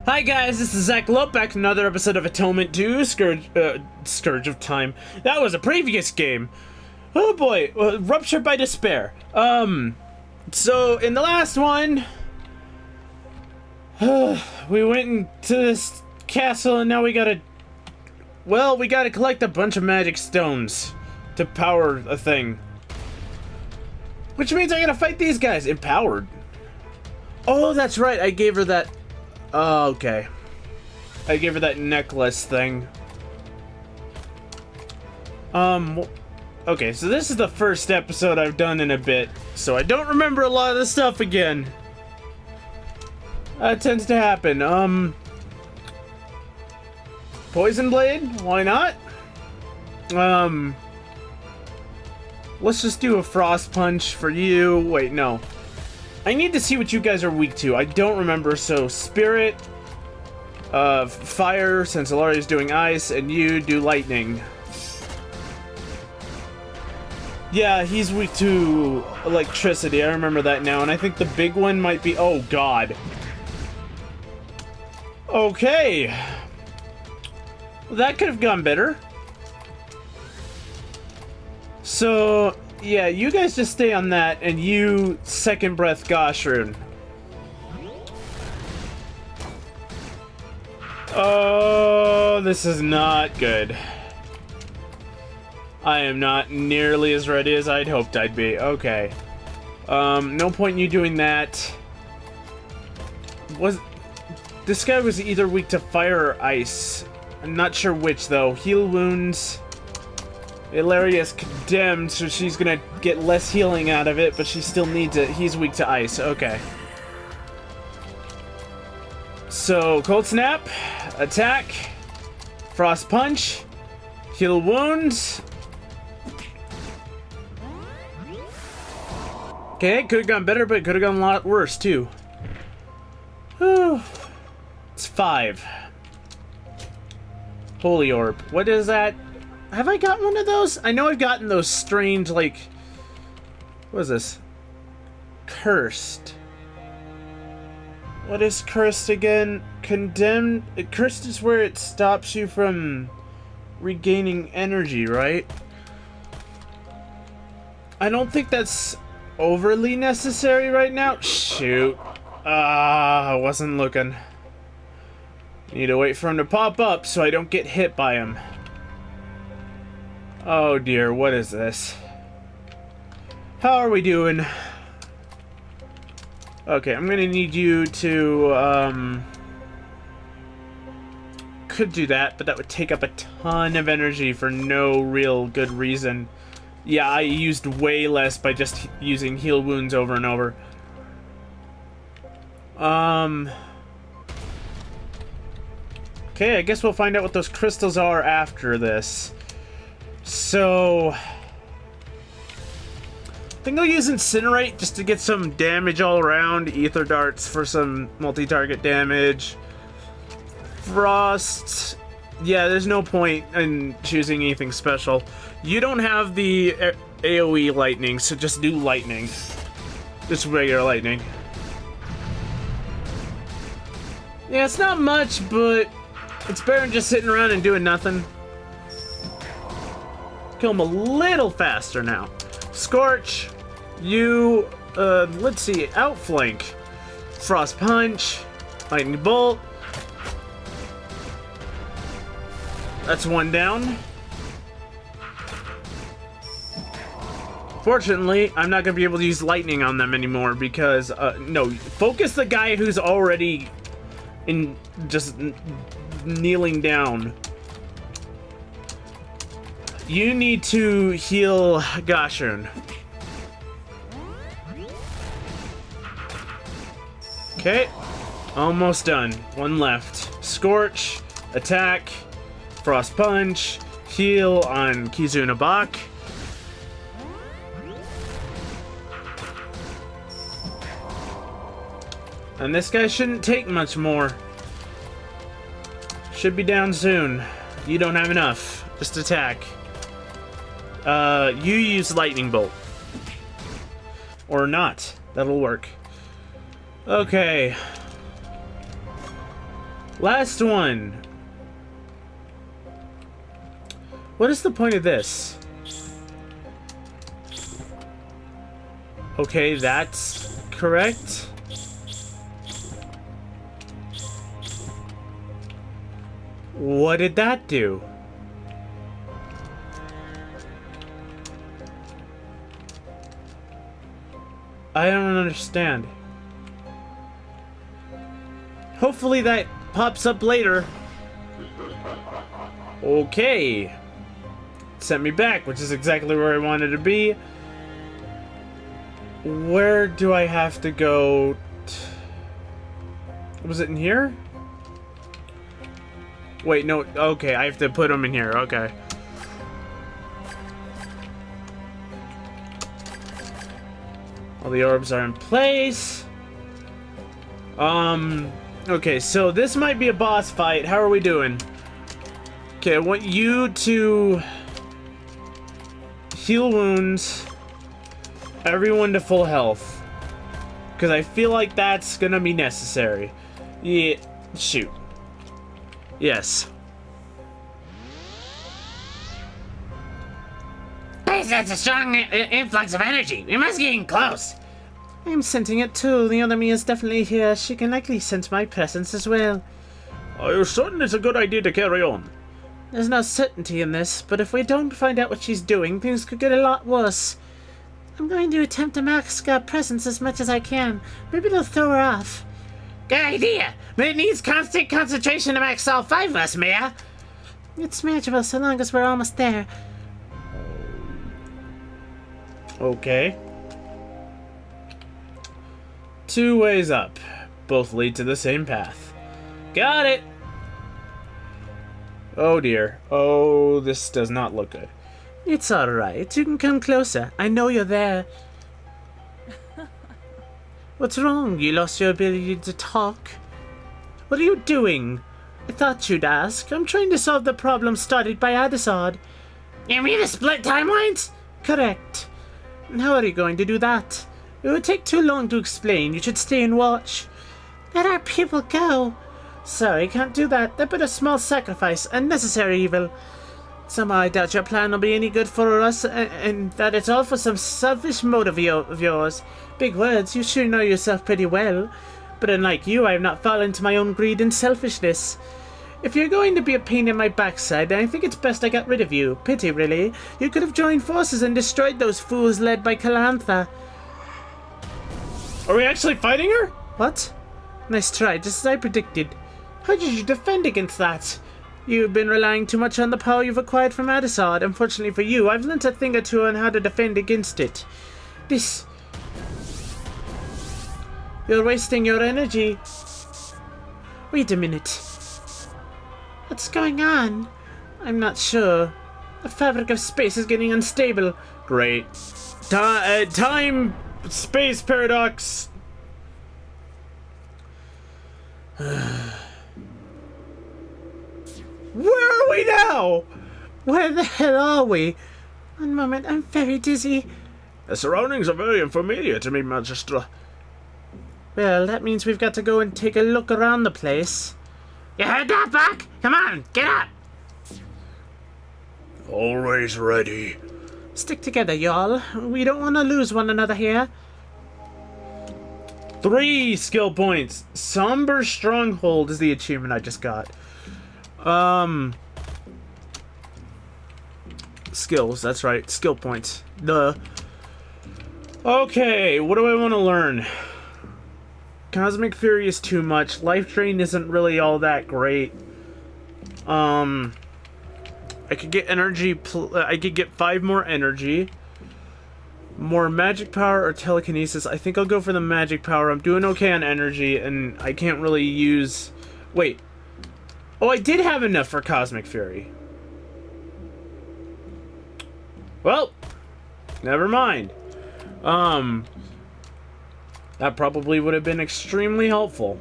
Hi guys, this is Zach Lope back to another episode of Atonement 2, Scourge of Time. That was a previous game. Oh boy, Ruptured by Despair. So in the last one, we went into this castle and now we gotta collect a bunch of magic stones to power a thing. Which means I gotta fight these guys, empowered. Oh, that's right, I gave her that. Oh, okay. I gave her that necklace thing. Okay, so this is the first episode I've done in a bit, so I don't remember a lot of the stuff again. That tends to happen. Poison Blade? Why not? Let's just do a Frost Punch for you. Wait, no. I need to see what you guys are weak to. I don't remember, so Spirit, Fire, since Ilaria's doing Ice, and you do Lightning. Yeah, he's weak to electricity, I remember that now, and I think the big one might be... Oh, God. Okay. Well, that could have gone better. So... yeah, you guys just stay on that, and you second breath Goshroon. Oh, this is not good. I am not nearly as ready as I'd hoped I'd be. Okay. No point in you doing that. This guy was either weak to fire or ice. I'm not sure which, though. Heal wounds. Ilaria's condemned, so she's gonna get less healing out of it, but she still needs it. He's weak to ice. Okay. So, Cold Snap, attack, Frost Punch, heal wounds. Okay, could have gone better, but it could have gone a lot worse, too. Whew. It's 5. Holy Orb. What is that? Have I got one of those? I know I've gotten those strange, like... what is this? Cursed. What is cursed again? Condemned? Cursed is where it stops you from regaining energy, right? I don't think that's overly necessary right now. Shoot. I wasn't looking. Need to wait for him to pop up so I don't get hit by him. Oh dear, what is this? How are we doing? Okay, I'm gonna need you to, could do that, but that would take up a ton of energy for no real good reason. Yeah, I used way less by just using heal wounds over and over. Okay, I guess we'll find out what those crystals are after this. So, I think I'll use Incinerate just to get some damage all around. Ether Darts for some multi-target damage. Frost. Yeah, there's no point in choosing anything special. You don't have the AoE lightning, so just do lightning. Just regular lightning. Yeah, it's not much, but it's better than just sitting around and doing nothing. Kill him a little faster now. Scorch, you, let's see, Outflank, Frost Punch, Lightning Bolt. That's one down. Fortunately, I'm not gonna be able to use lightning on them anymore because, no, focus the guy who's already just kneeling down. You need to heal Goshroon. Okay, almost done. One left. Scorch, attack, Frost Punch, heal on Kizuna Bak. And this guy shouldn't take much more. Should be down soon. You don't have enough. Just attack. You use Lightning Bolt. Or not. That'll work. Okay. Last one. What is the point of this? Okay, that's correct. What did that do? I don't understand. Hopefully that pops up later. Okay. Sent me back, which is exactly where I wanted to be. Where do I have to go? Was it in here? Wait, no. Okay, I have to put them in here. Okay. All the orbs are in place. Okay, so this might be a boss fight. How are we doing? Okay, I want you to heal wounds. Everyone to full health. Because I feel like that's gonna be necessary. Yeah, shoot. Yes. I sense a strong influx of energy. We must get in close. I'm sensing it too. The other me is definitely here. She can likely sense my presence as well. Are you certain it's a good idea to carry on? There's no certainty in this, but if we don't find out what she's doing, things could get a lot worse. I'm going to attempt to mask our presence as much as I can. Maybe it'll throw her off. Good idea, but it needs constant concentration to max all 5 of us, Mia. It's manageable so long as we're almost there. Okay. 2 ways up. Both lead to the same path. Got it! Oh dear. Oh, this does not look good. It's alright. You can come closer. I know you're there. What's wrong? You lost your ability to talk? What are you doing? I thought you'd ask. I'm trying to solve the problem started by Adisad. You mean the split timelines? Correct. And how are you going to do that? It would take too long to explain. You should stay and watch. Let our people go. Sorry, can't do that. They're but a small sacrifice, a necessary evil. Somehow I doubt your plan will be any good for us, and that it's all for some selfish motive of yours. Big words, you sure know yourself pretty well. But unlike you, I have not fallen to my own greed and selfishness. If you're going to be a pain in my backside, then I think it's best I got rid of you. Pity, really. You could have joined forces and destroyed those fools led by Calantha. Are we actually fighting her? What? Nice try, just as I predicted. How did you defend against that? You've been relying too much on the power you've acquired from Adisad. Unfortunately for you, I've learnt a thing or two on how to defend against it. You're wasting your energy. Wait a minute. What's going on? I'm not sure. The fabric of space is getting unstable. Great. Time space paradox. Where are we now? Where the hell are we? One moment, I'm very dizzy. The surroundings are very unfamiliar to me, Magistra. Well, that means we've got to go and take a look around the place. You heard that, Buck? Come on, get up. Always ready. Stick together, y'all. We don't want to lose one another here. 3 skill points. Somber Stronghold is the achievement I just got. Skills, that's right. Skill points. Duh. Okay, what do I want to learn? Cosmic Fury is too much. Life Drain isn't really all that great. I could get energy. I could get 5 more energy. More magic power or telekinesis. I think I'll go for the magic power. I'm doing okay on energy, and I can't really use... Wait. Oh, I did have enough for Cosmic Fury. Well, never mind. That probably would have been extremely helpful.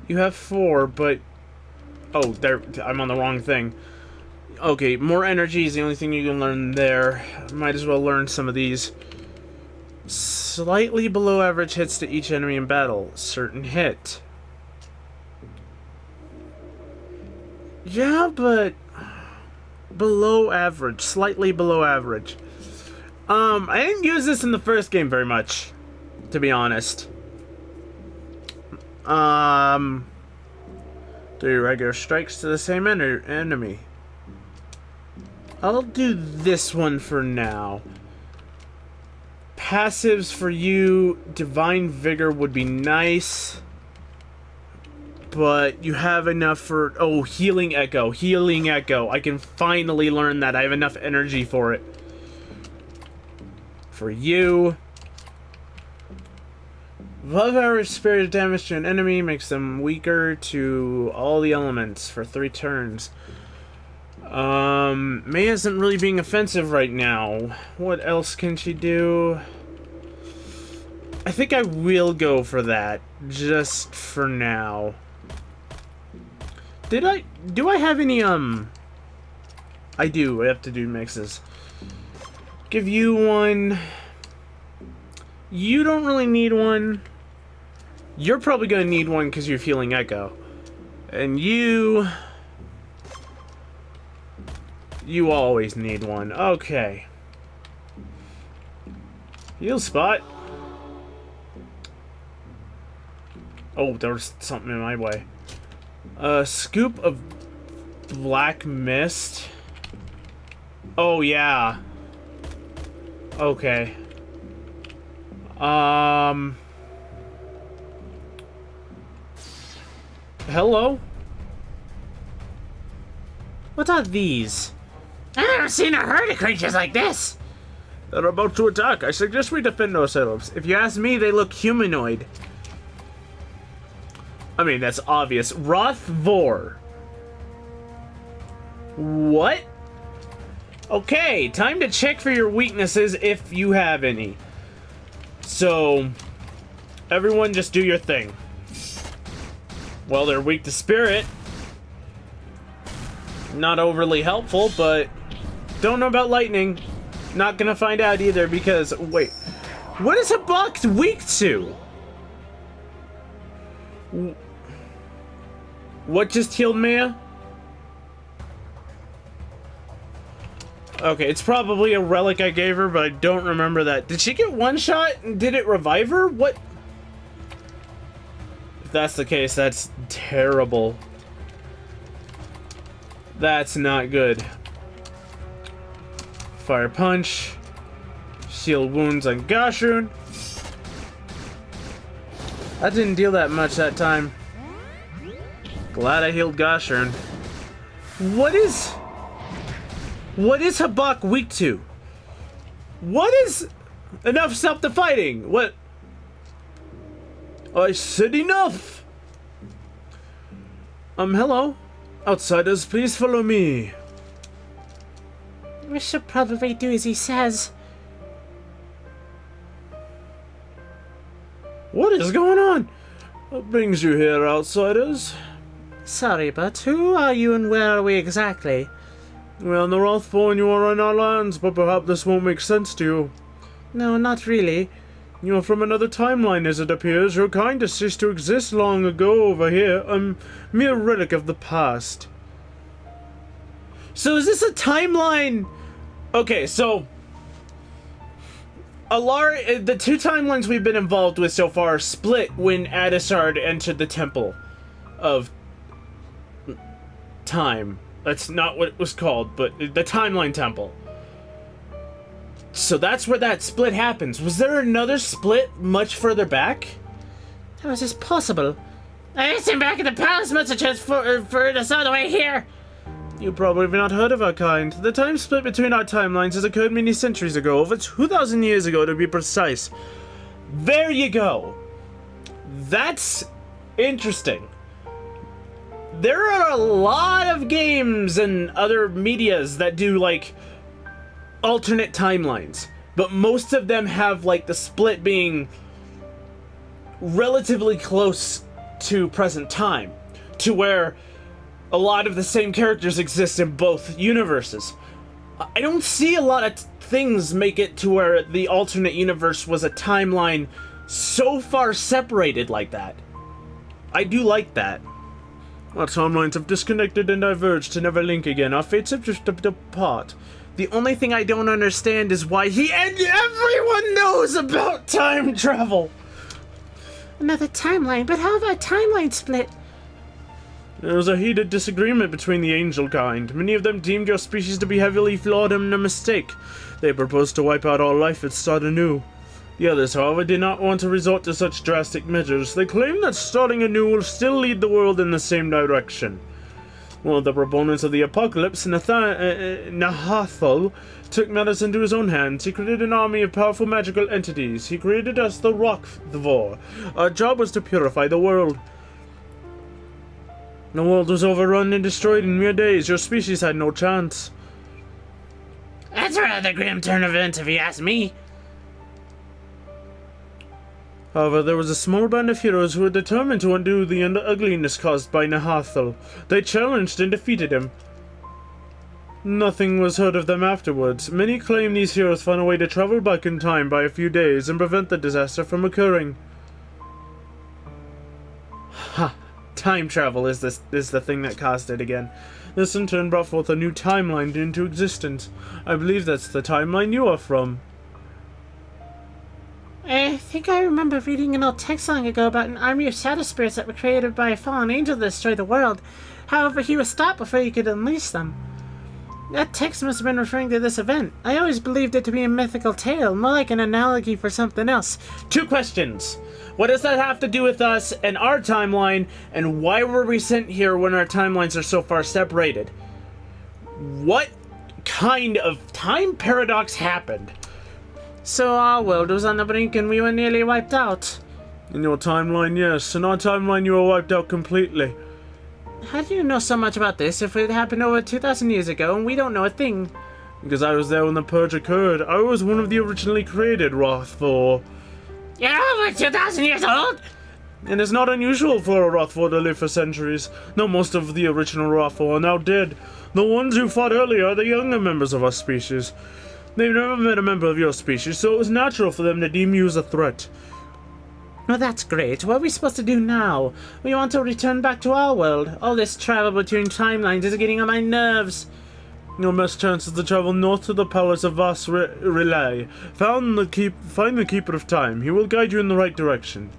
You have 4, but... Oh, there, I'm on the wrong thing. Okay, more energy is the only thing you can learn there. Might as well learn some of these. Slightly below average hits to each enemy in battle. Certain hit. Yeah, but below average, slightly below average. I didn't use this in the first game very much, to be honest. Do your regular strikes to the same enemy. I'll do this one for now. Passives for you, Divine Vigor would be nice. But you have enough for... Oh, Healing Echo. Healing Echo. I can finally learn that. I have enough energy for it. For you... Above average spirit damage to an enemy makes them weaker to all the elements for 3 turns. May isn't really being offensive right now. What else can she do? I think I will go for that. Just for now. Do I have any, I do. I have to do mixes. Give you one. You don't really need one. You're probably gonna need one because you're feeling Echo. And you always need one. Okay. Heal spot. Oh, there was something in my way. A scoop of black mist. Oh, yeah. Okay. Hello? What are these? I've never seen a herd of creatures like this. They're about to attack. I suggest we defend ourselves. If you ask me, they look humanoid. I mean, that's obvious. Rothvor. What? Okay, time to check for your weaknesses if you have any. So, everyone just do your thing. Well, they're weak to spirit. Not overly helpful, but don't know about lightning. Not gonna find out either because, wait. What is a buck weak to? What just healed Maya? Okay, it's probably a relic I gave her, but I don't remember that. Did she get one shot and did it revive her? What? If that's the case, that's terrible. That's not good. Fire punch. Shield wounds on Gashun. That didn't deal that much that time. Glad I healed Gashun. What is Habak weak to? What is... Enough, stop the fighting! What? I said enough! Hello? Outsiders, please follow me. We should probably do as he says. What is going on? What brings you here, outsiders? Sorry, but who are you and where are we exactly? Well, the Rothborn, you are in our lands, but perhaps this won't make sense to you. No, not really. You are from another timeline, as it appears. Your kind ceased to exist long ago over here, a mere relic of the past. So is this a timeline? Okay, so... the 2 timelines we've been involved with so far split when Adisard entered the Temple of Time. That's not what it was called, but the Timeline Temple. So that's where that split happens. Was there another split much further back? How is this possible? I seen back in the palace messages for us all the way here. You probably have not heard of our kind. The time split between our timelines has occurred many centuries ago, over 2,000 years ago to be precise. There you go. That's interesting. There are a lot of games and other medias that do, like, alternate timelines. But most of them have, like, the split being relatively close to present time. To where a lot of the same characters exist in both universes. I don't see a lot of things make it to where the alternate universe was a timeline so far separated like that. I do like that. Our timelines have disconnected and diverged to never link again. Our fates have drifted apart. The only thing I don't understand is why he and everyone knows about time travel. Another timeline, but how about timeline split? There was a heated disagreement between the angel kind. Many of them deemed your species to be heavily flawed and a mistake. They proposed to wipe out all life and start anew. The others, however, did not want to resort to such drastic measures. They claimed that starting anew will still lead the world in the same direction. One of the proponents of the apocalypse, Nahathal, took matters into his own hands. He created an army of powerful magical entities. He created us the Rockthvor. Our job was to purify the world. The world was overrun and destroyed in mere days. Your species had no chance. That's a rather grim turn of events if you ask me. However, there was a small band of heroes who were determined to undo the ugliness caused by Nahathal. They challenged and defeated him. Nothing was heard of them afterwards. Many claim these heroes found a way to travel back in time by a few days and prevent the disaster from occurring. Ha! Time travel is the thing that caused it again. This in turn brought forth a new timeline into existence. I believe that's the timeline you are from. I think I remember reading an old text long ago about an army of shadow spirits that were created by a fallen angel to destroy the world. However, he was stopped before he could unleash them. That text must have been referring to this event. I always believed it to be a mythical tale, more like an analogy for something else. 2 questions. What does that have to do with us and our timeline, and why were we sent here when our timelines are so far separated? What kind of time paradox happened? So our world was on the brink and we were nearly wiped out. In your timeline, yes. In our timeline, you were wiped out completely. How do you know so much about this if it happened over 2,000 years ago and we don't know a thing? Because I was there when the purge occurred. I was one of the originally created Rothfor. You're over 2,000 years old? It is not unusual for a Rothfor to live for centuries. No, most of the original Rothfor are now dead. The ones who fought earlier are the younger members of our species. They've never met a member of your species, so it was natural for them to deem you as a threat. Well, that's great. What are we supposed to do now? We want to return back to our world. All this travel between timelines is getting on my nerves. Your best chance is to travel north to the palace of Vas Relay. Find the Keeper of Time. He will guide you in the right direction.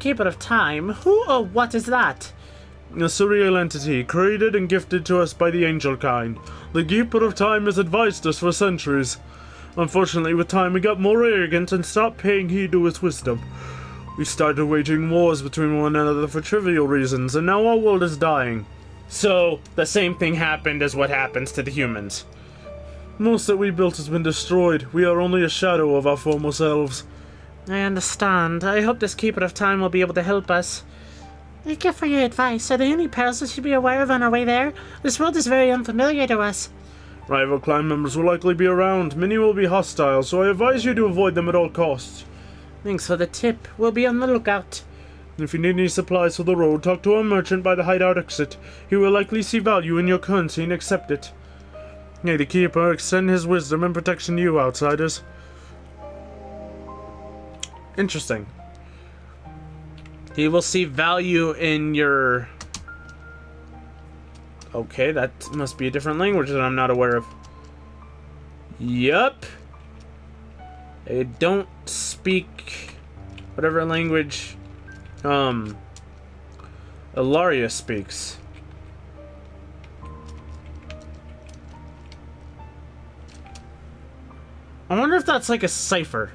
Keeper of Time? Who or what is that? A surreal entity, created and gifted to us by the angel kind. The Keeper of Time has advised us for centuries. Unfortunately, with time we got more arrogant and stopped paying heed to his wisdom. We started waging wars between one another for trivial reasons, and now our world is dying. So, the same thing happened as what happens to the humans. Most that we built has been destroyed. We are only a shadow of our former selves. I understand. I hope this Keeper of Time will be able to help us. Thank you for your advice. Are there any perils we should be aware of on our way there? This world is very unfamiliar to us. Rival clan members will likely be around. Many will be hostile, so I advise you to avoid them at all costs. Thanks for the tip. We'll be on the lookout. If you need any supplies for the road, talk to a merchant by the hideout exit. He will likely see value in your currency and accept it. May the Keeper extend his wisdom and protection to you, outsiders. Interesting. He will see value in your... Okay, that must be a different language that I'm not aware of. Yup. I don't speak whatever language Ilaria speaks. I wonder if that's like a cipher.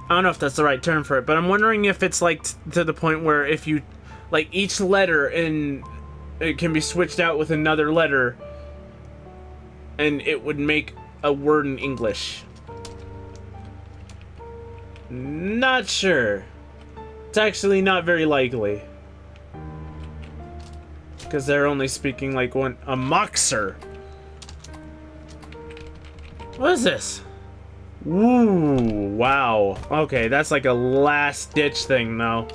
I don't know if that's the right term for it, but I'm wondering if it's like to the point where if you, like, each letter in it can be switched out with another letter and it would make a word in English. Not sure. It's actually not very likely. Because they're only speaking like a moxer. What is this? Ooh, wow. Okay, that's like a last ditch thing though.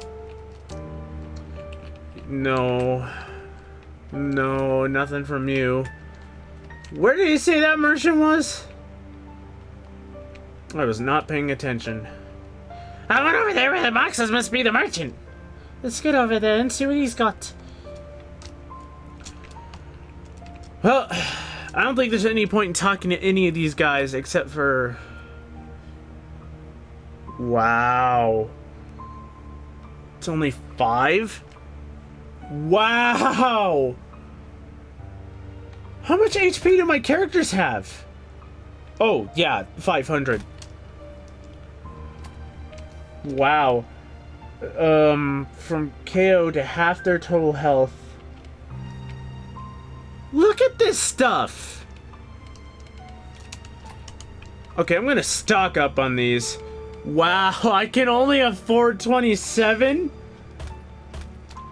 No. No, nothing from you. Where did you say that merchant was? I was not paying attention. I went over there where the boxes must be the merchant. Let's get over there and see what he's got. Well, I don't think there's any point in talking to any of these guys except for... Wow. It's only 5? Wow! How much HP do my characters have? Oh, yeah, 500. Wow. From KO to half their total health. Look at this stuff! Okay, I'm gonna stock up on these. Wow, I can only afford 27?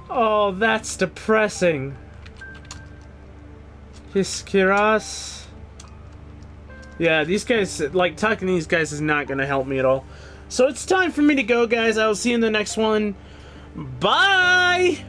Oh, that's depressing. Hiskiras. Yeah, these guys, like, talking to these guys is not gonna help me at all. So it's time for me to go, guys. I will see you in the next one. Bye!